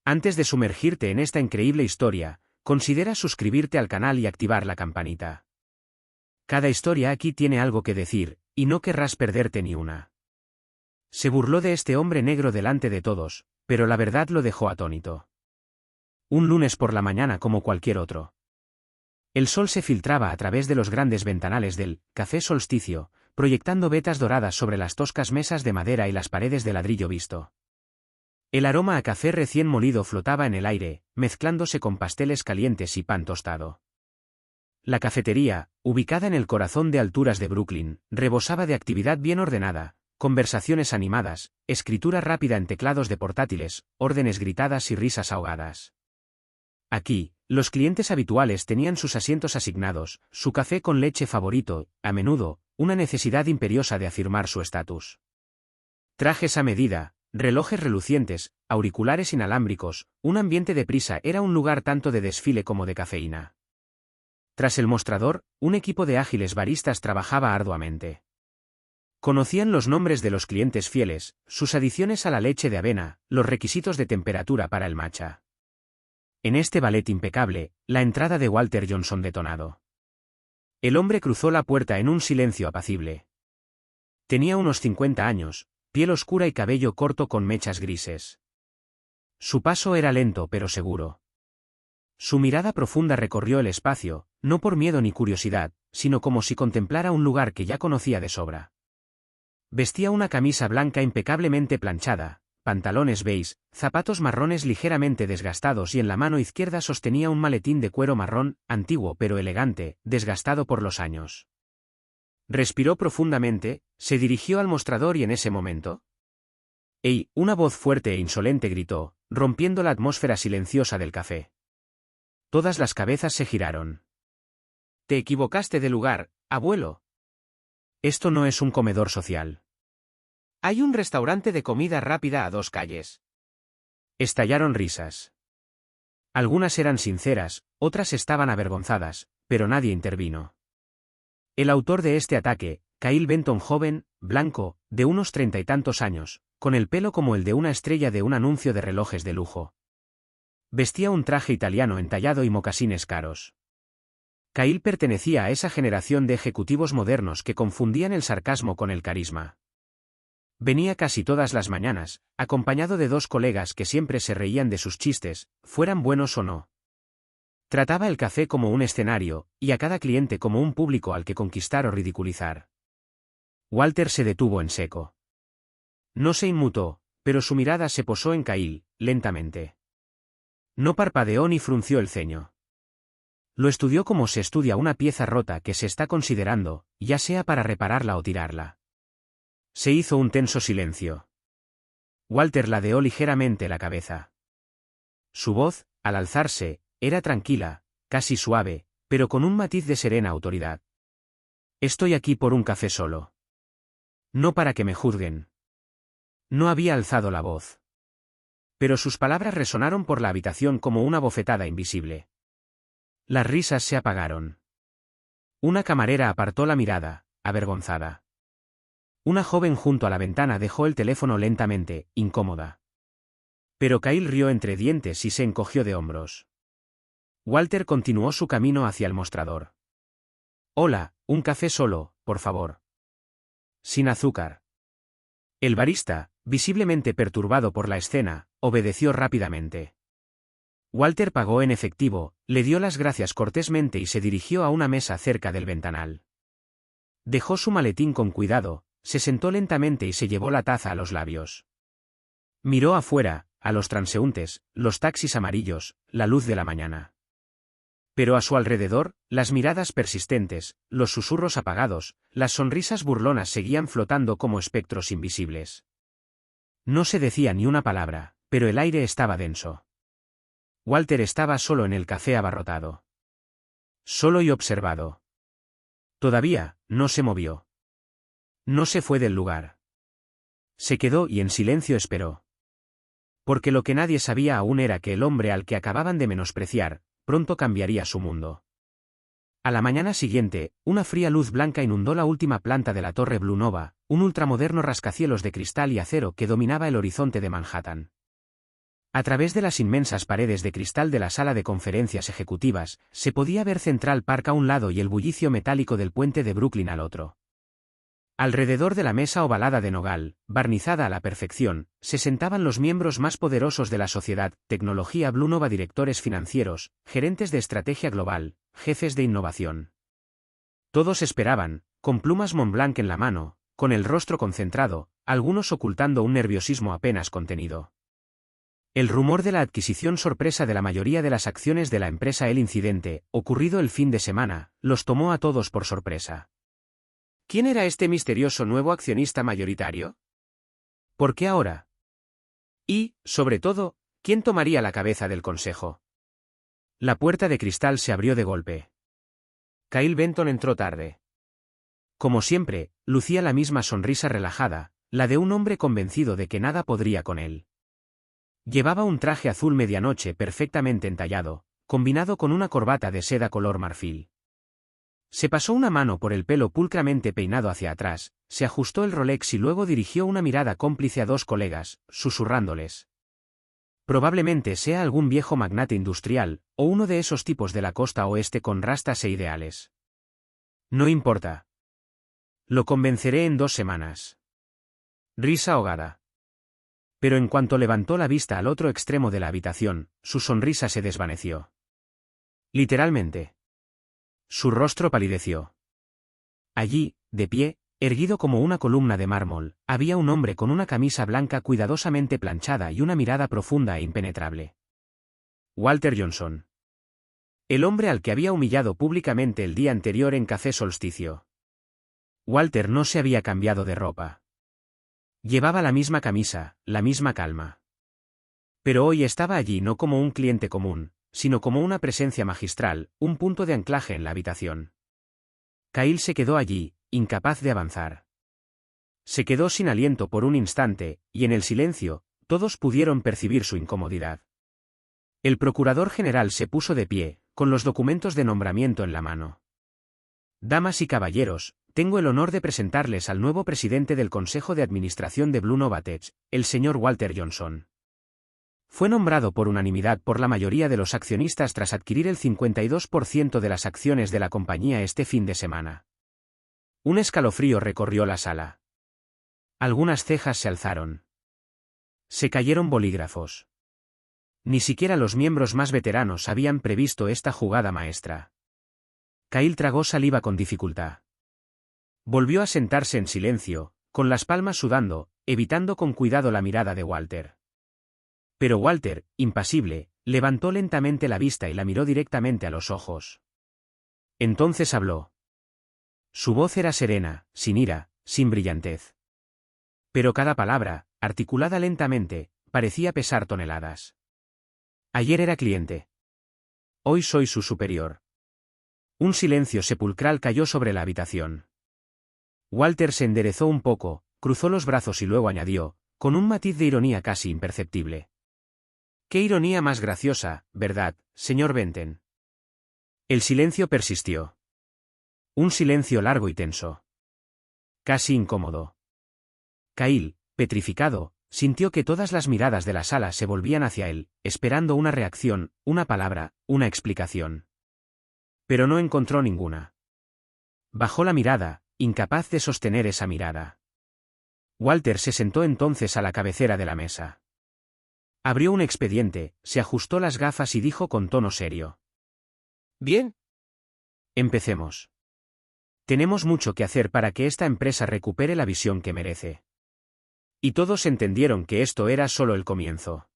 Antes de sumergirte en esta increíble historia, considera suscribirte al canal y activar la campanita. Cada historia aquí tiene algo que decir, y no querrás perderte ni una. Se burló de este hombre negro delante de todos, pero la verdad lo dejó atónito. Un lunes por la mañana como cualquier otro. El sol se filtraba a través de los grandes ventanales del Café Solsticio, proyectando vetas doradas sobre las toscas mesas de madera y las paredes de ladrillo visto. El aroma a café recién molido flotaba en el aire, mezclándose con pasteles calientes y pan tostado. La cafetería, ubicada en el corazón de alturas de Brooklyn, rebosaba de actividad bien ordenada, conversaciones animadas, escritura rápida en teclados de portátiles, órdenes gritadas y risas ahogadas. Aquí, los clientes habituales tenían sus asientos asignados, su café con leche favorito, a menudo, una necesidad imperiosa de afirmar su estatus. Trajes a medida, relojes relucientes, auriculares inalámbricos, un ambiente de prisa era un lugar tanto de desfile como de cafeína. Tras el mostrador, un equipo de ágiles baristas trabajaba arduamente. Conocían los nombres de los clientes fieles, sus adiciones a la leche de avena, los requisitos de temperatura para el matcha. En este ballet impecable, la entrada de Walter Johnson detonado. El hombre cruzó la puerta en un silencio apacible. Tenía unos 50 años, piel oscura y cabello corto con mechas grises. Su paso era lento pero seguro. Su mirada profunda recorrió el espacio, no por miedo ni curiosidad, sino como si contemplara un lugar que ya conocía de sobra. Vestía una camisa blanca impecablemente planchada, pantalones beige, zapatos marrones ligeramente desgastados y en la mano izquierda sostenía un maletín de cuero marrón, antiguo pero elegante, desgastado por los años. Respiró profundamente, se dirigió al mostrador y en ese momento... ¡Ey! Una voz fuerte e insolente gritó, rompiendo la atmósfera silenciosa del café. Todas las cabezas se giraron. «Te equivocaste de lugar, abuelo. Esto no es un comedor social. Hay un restaurante de comida rápida a 2 calles». Estallaron risas. Algunas eran sinceras, otras estaban avergonzadas, pero nadie intervino. El autor de este ataque, Kyle Benton joven, blanco, de unos 30 y tantos años, con el pelo como el de una estrella de un anuncio de relojes de lujo. Vestía un traje italiano entallado y mocasines caros. Kyle pertenecía a esa generación de ejecutivos modernos que confundían el sarcasmo con el carisma. Venía casi todas las mañanas, acompañado de 2 colegas que siempre se reían de sus chistes, fueran buenos o no. Trataba el café como un escenario, y a cada cliente como un público al que conquistar o ridiculizar. Walter se detuvo en seco. No se inmutó, pero su mirada se posó en Kyle, lentamente. No parpadeó ni frunció el ceño. Lo estudió como se estudia una pieza rota que se está considerando, ya sea para repararla o tirarla. Se hizo un tenso silencio. Walter ladeó ligeramente la cabeza. Su voz, al alzarse, era tranquila, casi suave, pero con un matiz de serena autoridad. Estoy aquí por un café solo. No para que me juzguen. No había alzado la voz. Pero sus palabras resonaron por la habitación como una bofetada invisible. Las risas se apagaron. Una camarera apartó la mirada, avergonzada. Una joven junto a la ventana dejó el teléfono lentamente, incómoda. Pero Kyle rió entre dientes y se encogió de hombros. Walter continuó su camino hacia el mostrador. «Hola, un café solo, por favor. Sin azúcar». El barista, visiblemente perturbado por la escena, obedeció rápidamente. Walter pagó en efectivo, le dio las gracias cortésmente y se dirigió a una mesa cerca del ventanal. Dejó su maletín con cuidado, se sentó lentamente y se llevó la taza a los labios. Miró afuera, a los transeúntes, los taxis amarillos, la luz de la mañana. Pero a su alrededor, las miradas persistentes, los susurros apagados, las sonrisas burlonas seguían flotando como espectros invisibles. No se decía ni una palabra, pero el aire estaba denso. Walter estaba solo en el café abarrotado. Solo y observado. Todavía, no se movió. No se fue del lugar. Se quedó y en silencio esperó. Porque lo que nadie sabía aún era que el hombre al que acababan de menospreciar, pronto cambiaría su mundo. A la mañana siguiente, una fría luz blanca inundó la última planta de la Torre Blue Nova, un ultramoderno rascacielos de cristal y acero que dominaba el horizonte de Manhattan. A través de las inmensas paredes de cristal de la sala de conferencias ejecutivas, se podía ver Central Park a un lado y el bullicio metálico del puente de Brooklyn al otro. Alrededor de la mesa ovalada de nogal, barnizada a la perfección, se sentaban los miembros más poderosos de la sociedad, tecnología Blue Nova, directores financieros, gerentes de estrategia global, jefes de innovación. Todos esperaban, con plumas Montblanc en la mano, con el rostro concentrado, algunos ocultando un nerviosismo apenas contenido. El rumor de la adquisición sorpresa de la mayoría de las acciones de la empresa El Incidente, ocurrido el fin de semana, los tomó a todos por sorpresa. ¿Quién era este misterioso nuevo accionista mayoritario? ¿Por qué ahora? Y, sobre todo, ¿quién tomaría la cabeza del consejo? La puerta de cristal se abrió de golpe. Kyle Benton entró tarde. Como siempre, lucía la misma sonrisa relajada, la de un hombre convencido de que nada podría con él. Llevaba un traje azul medianoche perfectamente entallado, combinado con una corbata de seda color marfil. Se pasó una mano por el pelo pulcramente peinado hacia atrás, se ajustó el Rolex y luego dirigió una mirada cómplice a dos colegas, susurrándoles. Probablemente sea algún viejo magnate industrial, o uno de esos tipos de la costa oeste con rastas e ideales. No importa. Lo convenceré en 2 semanas. Risa ahogada. Pero en cuanto levantó la vista al otro extremo de la habitación, su sonrisa se desvaneció. Literalmente. Su rostro palideció. Allí, de pie, erguido como una columna de mármol, había un hombre con una camisa blanca cuidadosamente planchada y una mirada profunda e impenetrable. Walter Johnson. El hombre al que había humillado públicamente el día anterior en Café Solsticio. Walter no se había cambiado de ropa. Llevaba la misma camisa, la misma calma. Pero hoy estaba allí no como un cliente común, sino como una presencia magistral, un punto de anclaje en la habitación. Kyle se quedó allí, incapaz de avanzar. Se quedó sin aliento por un instante, y en el silencio, todos pudieron percibir su incomodidad. El procurador general se puso de pie, con los documentos de nombramiento en la mano. Damas y caballeros, tengo el honor de presentarles al nuevo presidente del Consejo de Administración de Blue Nova Tech, el señor Walter Johnson. Fue nombrado por unanimidad por la mayoría de los accionistas tras adquirir el 52% de las acciones de la compañía este fin de semana. Un escalofrío recorrió la sala. Algunas cejas se alzaron. Se cayeron bolígrafos. Ni siquiera los miembros más veteranos habían previsto esta jugada maestra. Kyle tragó saliva con dificultad. Volvió a sentarse en silencio, con las palmas sudando, evitando con cuidado la mirada de Walter. Pero Walter, impasible, levantó lentamente la vista y la miró directamente a los ojos. Entonces habló. Su voz era serena, sin ira, sin brillantez. Pero cada palabra, articulada lentamente, parecía pesar toneladas. Ayer era cliente. Hoy soy su superior. Un silencio sepulcral cayó sobre la habitación. Walter se enderezó un poco, cruzó los brazos y luego añadió, con un matiz de ironía casi imperceptible. Qué ironía más graciosa, ¿verdad, señor Benton? El silencio persistió. Un silencio largo y tenso. Casi incómodo. Kyle, petrificado, sintió que todas las miradas de la sala se volvían hacia él, esperando una reacción, una palabra, una explicación. Pero no encontró ninguna. Bajó la mirada, incapaz de sostener esa mirada. Walter se sentó entonces a la cabecera de la mesa. Abrió un expediente, se ajustó las gafas y dijo con tono serio. Bien. Empecemos. Tenemos mucho que hacer para que esta empresa recupere la visión que merece. Y todos entendieron que esto era solo el comienzo.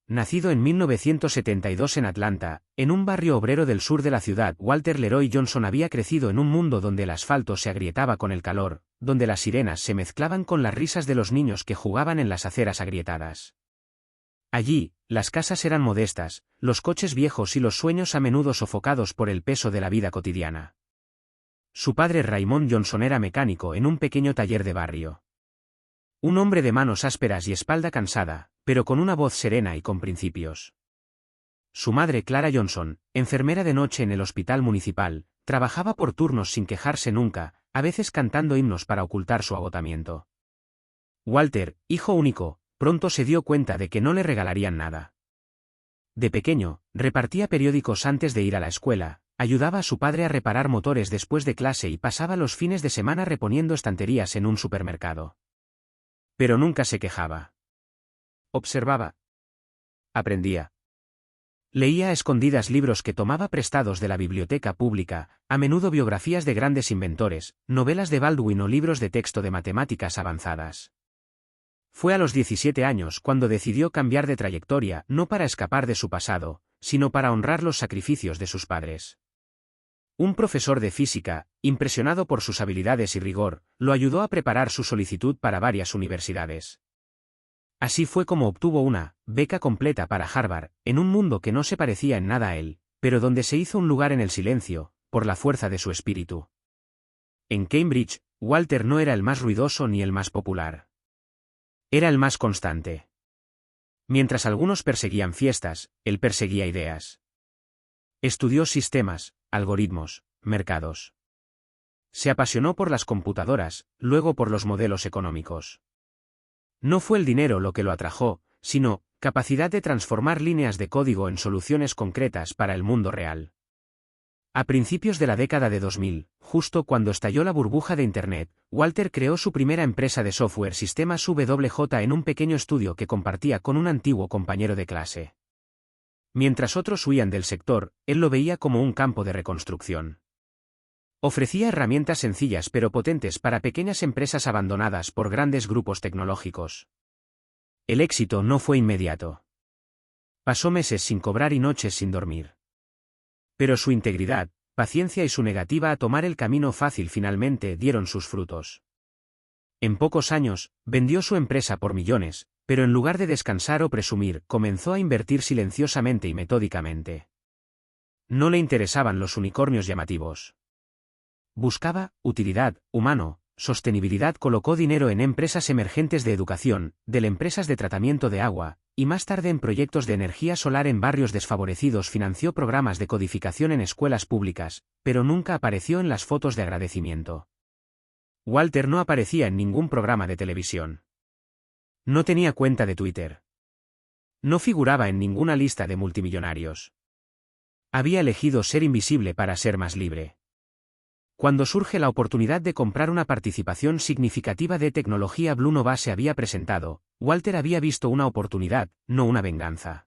Nacido en 1972 en Atlanta, en un barrio obrero del sur de la ciudad, Walter Leroy Johnson había crecido en un mundo donde el asfalto se agrietaba con el calor, donde las sirenas se mezclaban con las risas de los niños que jugaban en las aceras agrietadas. Allí, las casas eran modestas, los coches viejos y los sueños a menudo sofocados por el peso de la vida cotidiana. Su padre Raymond Johnson era mecánico en un pequeño taller de barrio. Un hombre de manos ásperas y espalda cansada, pero con una voz serena y con principios. Su madre Clara Johnson, enfermera de noche en el hospital municipal, trabajaba por turnos sin quejarse nunca, a veces cantando himnos para ocultar su agotamiento. Walter, hijo único, pronto se dio cuenta de que no le regalarían nada. De pequeño, repartía periódicos antes de ir a la escuela, ayudaba a su padre a reparar motores después de clase y pasaba los fines de semana reponiendo estanterías en un supermercado. Pero nunca se quejaba. Observaba. Aprendía. Leía a escondidas libros que tomaba prestados de la biblioteca pública, a menudo biografías de grandes inventores, novelas de Baldwin o libros de texto de matemáticas avanzadas. Fue a los 17 años cuando decidió cambiar de trayectoria, no para escapar de su pasado, sino para honrar los sacrificios de sus padres. Un profesor de física, impresionado por sus habilidades y rigor, lo ayudó a preparar su solicitud para varias universidades. Así fue como obtuvo una beca completa para Harvard, en un mundo que no se parecía en nada a él, pero donde se hizo un lugar en el silencio, por la fuerza de su espíritu. En Cambridge, Walter no era el más ruidoso ni el más popular. Era el más constante. Mientras algunos perseguían fiestas, él perseguía ideas. Estudió sistemas, algoritmos, mercados. Se apasionó por las computadoras, luego por los modelos económicos. No fue el dinero lo que lo atrajo, sino capacidad de transformar líneas de código en soluciones concretas para el mundo real. A principios de la década de 2000, justo cuando estalló la burbuja de Internet, Walter creó su primera empresa de software Sistemas WJ en un pequeño estudio que compartía con un antiguo compañero de clase. Mientras otros huían del sector, él lo veía como un campo de reconstrucción. Ofrecía herramientas sencillas pero potentes para pequeñas empresas abandonadas por grandes grupos tecnológicos. El éxito no fue inmediato. Pasó meses sin cobrar y noches sin dormir. Pero su integridad, paciencia y su negativa a tomar el camino fácil finalmente dieron sus frutos. En pocos años, vendió su empresa por millones, pero en lugar de descansar o presumir, comenzó a invertir silenciosamente y metódicamente. No le interesaban los unicornios llamativos. Buscaba utilidad, humano, sostenibilidad. Colocó dinero en empresas emergentes de educación, empresas de tratamiento de agua, y más tarde en proyectos de energía solar en barrios desfavorecidos. Financió programas de codificación en escuelas públicas, pero nunca apareció en las fotos de agradecimiento. Walter no aparecía en ningún programa de televisión. No tenía cuenta de Twitter. No figuraba en ninguna lista de multimillonarios. Había elegido ser invisible para ser más libre. Cuando surge la oportunidad de comprar una participación significativa de tecnología, Blue Nova se había presentado. Walter había visto una oportunidad, no una venganza.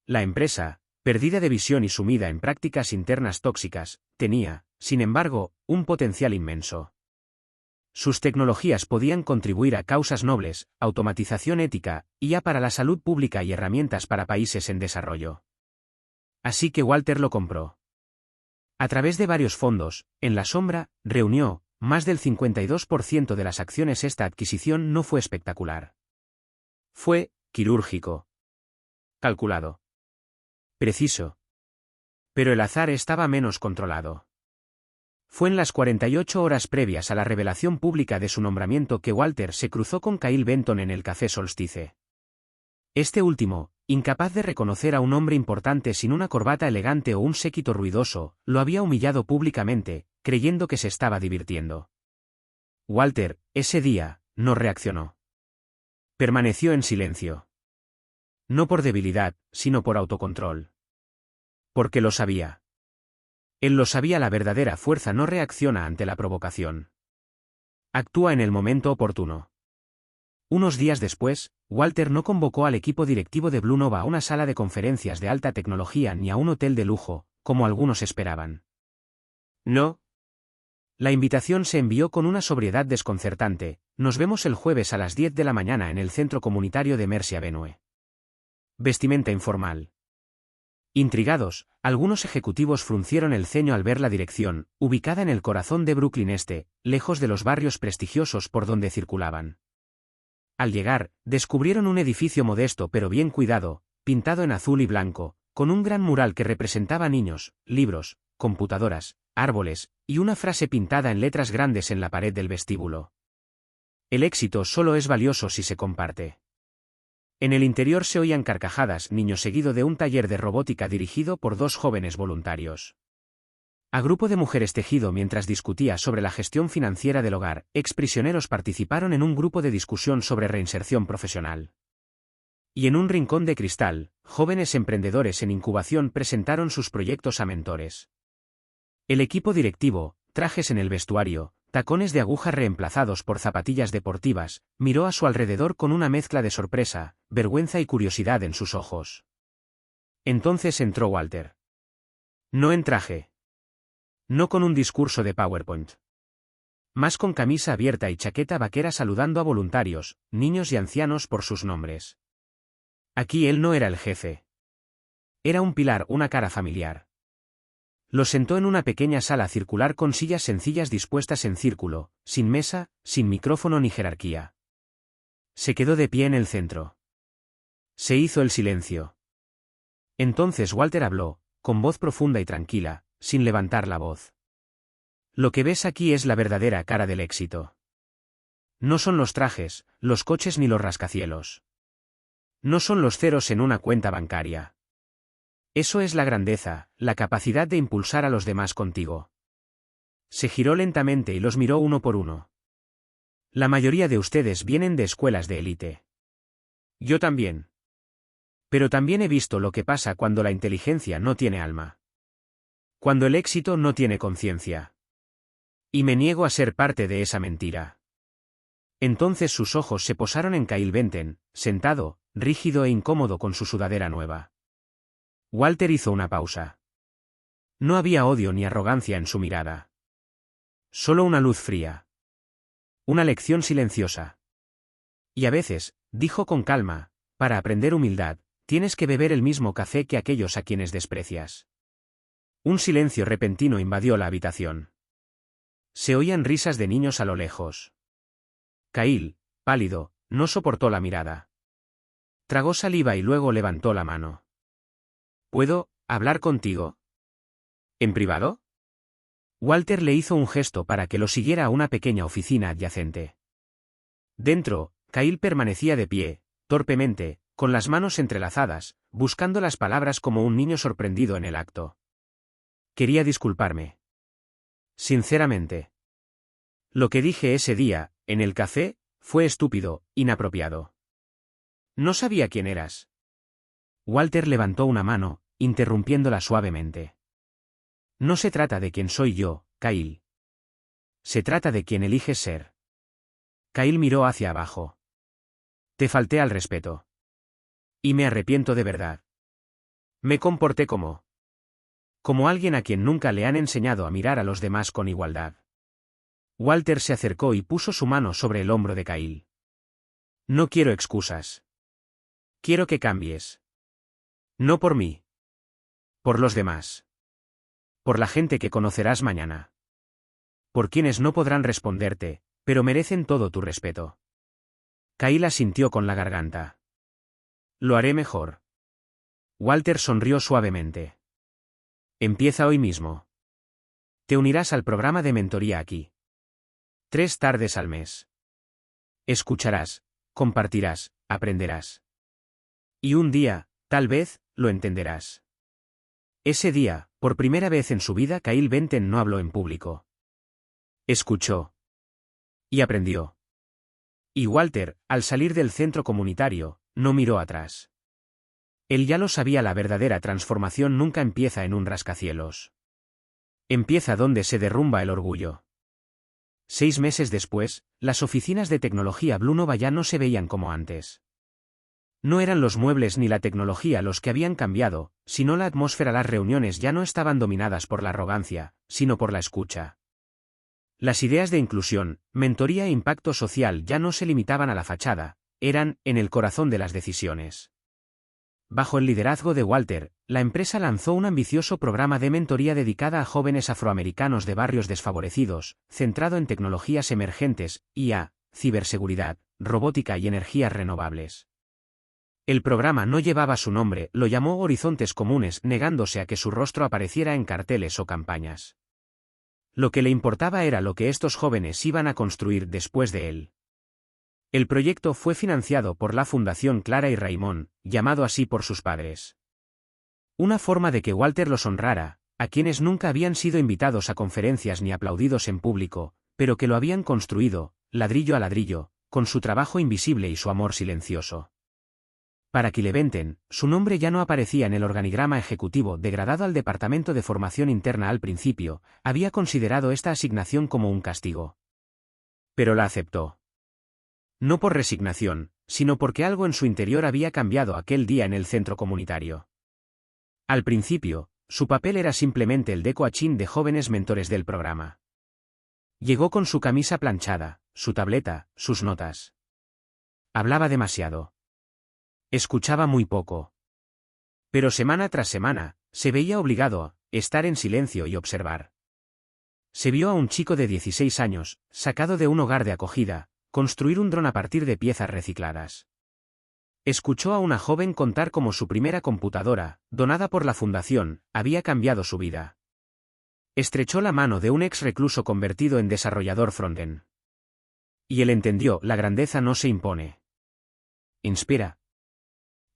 La empresa, perdida de visión y sumida en prácticas internas tóxicas, tenía, sin embargo, un potencial inmenso. Sus tecnologías podían contribuir a causas nobles, automatización ética, IA para la salud pública y herramientas para países en desarrollo. Así que Walter lo compró. A través de varios fondos, en la sombra, reunió más del 52% de las acciones. Esta adquisición no fue espectacular. Fue quirúrgico. Calculado. Preciso. Pero el azar estaba menos controlado. Fue en las 48 horas previas a la revelación pública de su nombramiento que Walter se cruzó con Kyle Benton en el Café Solstice. Este último, incapaz de reconocer a un hombre importante sin una corbata elegante o un séquito ruidoso, lo había humillado públicamente, creyendo que se estaba divirtiendo. Walter, ese día, no reaccionó. Permaneció en silencio. No por debilidad, sino por autocontrol. Porque lo sabía. Él lo sabía. La verdadera fuerza no reacciona ante la provocación. Actúa en el momento oportuno. Unos días después, Walter no convocó al equipo directivo de Blue Nova a una sala de conferencias de alta tecnología ni a un hotel de lujo, como algunos esperaban. No. La invitación se envió con una sobriedad desconcertante: nos vemos el jueves a las 10 de la mañana en el centro comunitario de Mercy Avenue. Vestimenta informal. Intrigados, algunos ejecutivos fruncieron el ceño al ver la dirección, ubicada en el corazón de Brooklyn Este, lejos de los barrios prestigiosos por donde circulaban. Al llegar, descubrieron un edificio modesto pero bien cuidado, pintado en azul y blanco, con un gran mural que representaba niños, libros, computadoras, árboles, y una frase pintada en letras grandes en la pared del vestíbulo. El éxito solo es valioso si se comparte. En el interior se oían carcajadas, niños, seguido de un taller de robótica dirigido por dos jóvenes voluntarios. A grupo de mujeres tejido mientras discutía sobre la gestión financiera del hogar, exprisioneros participaron en un grupo de discusión sobre reinserción profesional. Y en un rincón de cristal, jóvenes emprendedores en incubación presentaron sus proyectos a mentores. El equipo directivo, trajes en el vestuario, tacones de aguja reemplazados por zapatillas deportivas, miró a su alrededor con una mezcla de sorpresa, vergüenza y curiosidad en sus ojos. Entonces entró Walter. No en traje. No con un discurso de PowerPoint. Más con camisa abierta y chaqueta vaquera saludando a voluntarios, niños y ancianos por sus nombres. Aquí él no era el jefe. Era un pilar, una cara familiar. Los sentó en una pequeña sala circular con sillas sencillas dispuestas en círculo, sin mesa, sin micrófono ni jerarquía. Se quedó de pie en el centro. Se hizo el silencio. Entonces Walter habló, con voz profunda y tranquila, sin levantar la voz. Lo que ves aquí es la verdadera cara del éxito. No son los trajes, los coches ni los rascacielos. No son los ceros en una cuenta bancaria. Eso es la grandeza, la capacidad de impulsar a los demás contigo. Se giró lentamente y los miró uno por uno. La mayoría de ustedes vienen de escuelas de élite. Yo también. Pero también he visto lo que pasa cuando la inteligencia no tiene alma. Cuando el éxito no tiene conciencia. Y me niego a ser parte de esa mentira. Entonces sus ojos se posaron en Kyle Benton, sentado, rígido e incómodo con su sudadera nueva. Walter hizo una pausa. No había odio ni arrogancia en su mirada. Solo una luz fría. Una lección silenciosa. Y a veces, dijo con calma, para aprender humildad, tienes que beber el mismo café que aquellos a quienes desprecias. Un silencio repentino invadió la habitación. Se oían risas de niños a lo lejos. Kyle, pálido, no soportó la mirada. Tragó saliva y luego levantó la mano. ¿Puedo hablar contigo? ¿En privado? Walter le hizo un gesto para que lo siguiera a una pequeña oficina adyacente. Dentro, Kyle permanecía de pie, torpemente, con las manos entrelazadas, buscando las palabras como un niño sorprendido en el acto. Quería disculparme. Sinceramente. Lo que dije ese día, en el café, fue estúpido, inapropiado. No sabía quién eras. Walter levantó una mano, interrumpiéndola suavemente. No se trata de quién soy yo, Kyle. Se trata de quién eliges ser. Kyle miró hacia abajo. Te falté al respeto. Y me arrepiento de verdad. Me comporté como alguien a quien nunca le han enseñado a mirar a los demás con igualdad. Walter se acercó y puso su mano sobre el hombro de Kyle. No quiero excusas. Quiero que cambies. No por mí. Por los demás. Por la gente que conocerás mañana. Por quienes no podrán responderte, pero merecen todo tu respeto. Kyle asintió con la garganta. Lo haré mejor. Walter sonrió suavemente. Empieza hoy mismo. Te unirás al programa de mentoría aquí. 3 tardes al mes. Escucharás, compartirás, aprenderás. Y un día, tal vez, lo entenderás. Ese día, por primera vez en su vida, Kyle Benton no habló en público. Escuchó. Y aprendió. Y Walter, al salir del centro comunitario, no miró atrás. Él ya lo sabía, la verdadera transformación nunca empieza en un rascacielos. Empieza donde se derrumba el orgullo. 6 meses después, las oficinas de tecnología Blue Nova ya no se veían como antes. No eran los muebles ni la tecnología los que habían cambiado, sino la atmósfera. Las reuniones ya no estaban dominadas por la arrogancia, sino por la escucha. Las ideas de inclusión, mentoría e impacto social ya no se limitaban a la fachada, eran en el corazón de las decisiones. Bajo el liderazgo de Walter, la empresa lanzó un ambicioso programa de mentoría dedicada a jóvenes afroamericanos de barrios desfavorecidos, centrado en tecnologías emergentes, IA, ciberseguridad, robótica y energías renovables. El programa no llevaba su nombre, lo llamó Horizontes Comunes, negándose a que su rostro apareciera en carteles o campañas. Lo que le importaba era lo que estos jóvenes iban a construir después de él. El proyecto fue financiado por la Fundación Clara y Raymond, llamado así por sus padres. Una forma de que Walter los honrara, a quienes nunca habían sido invitados a conferencias ni aplaudidos en público, pero que lo habían construido, ladrillo a ladrillo, con su trabajo invisible y su amor silencioso. Para Kileventen, su nombre ya no aparecía en el organigrama ejecutivo degradado al Departamento de Formación Interna al principio, había considerado esta asignación como un castigo. Pero la aceptó. No por resignación, sino porque algo en su interior había cambiado aquel día en el centro comunitario. Al principio, su papel era simplemente el de coaching de jóvenes mentores del programa. Llegó con su camisa planchada, su tableta, sus notas. Hablaba demasiado. Escuchaba muy poco. Pero semana tras semana, se veía obligado a estar en silencio y observar. Se vio a un chico de 16 años, sacado de un hogar de acogida, construir un dron a partir de piezas recicladas. Escuchó a una joven contar cómo su primera computadora, donada por la fundación, había cambiado su vida. Estrechó la mano de un ex recluso convertido en desarrollador frontend. Y él entendió: la grandeza no se impone. Inspira.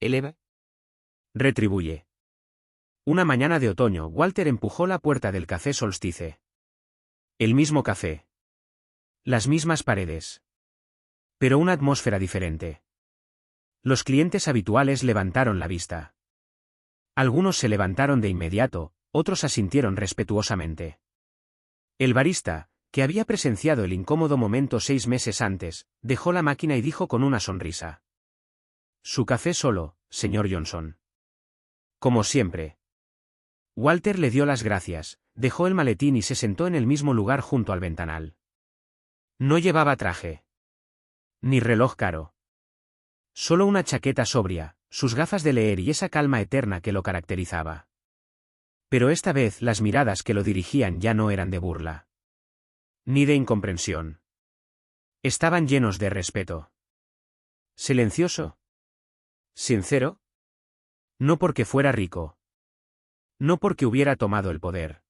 Eleva. Retribuye. Una mañana de otoño, Walter empujó la puerta del café Solstice. El mismo café. Las mismas paredes. Pero una atmósfera diferente. Los clientes habituales levantaron la vista. Algunos se levantaron de inmediato, otros asintieron respetuosamente. El barista, que había presenciado el incómodo momento 6 meses antes, dejó la máquina y dijo con una sonrisa: «Su café solo, señor Johnson». Como siempre. Walter le dio las gracias, dejó el maletín y se sentó en el mismo lugar junto al ventanal. No llevaba traje. Ni reloj caro. Solo una chaqueta sobria, sus gafas de leer y esa calma eterna que lo caracterizaba. Pero esta vez las miradas que lo dirigían ya no eran de burla. Ni de incomprensión. Estaban llenos de respeto. ¿Silencioso? ¿Sincero? No porque fuera rico. No porque hubiera tomado el poder.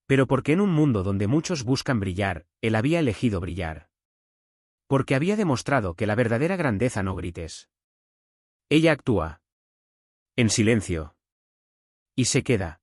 Pero porque en un mundo donde muchos buscan brillar, él había elegido brillar. Porque había demostrado que la verdadera grandeza no grites. Ella actúa. En silencio. Y se queda.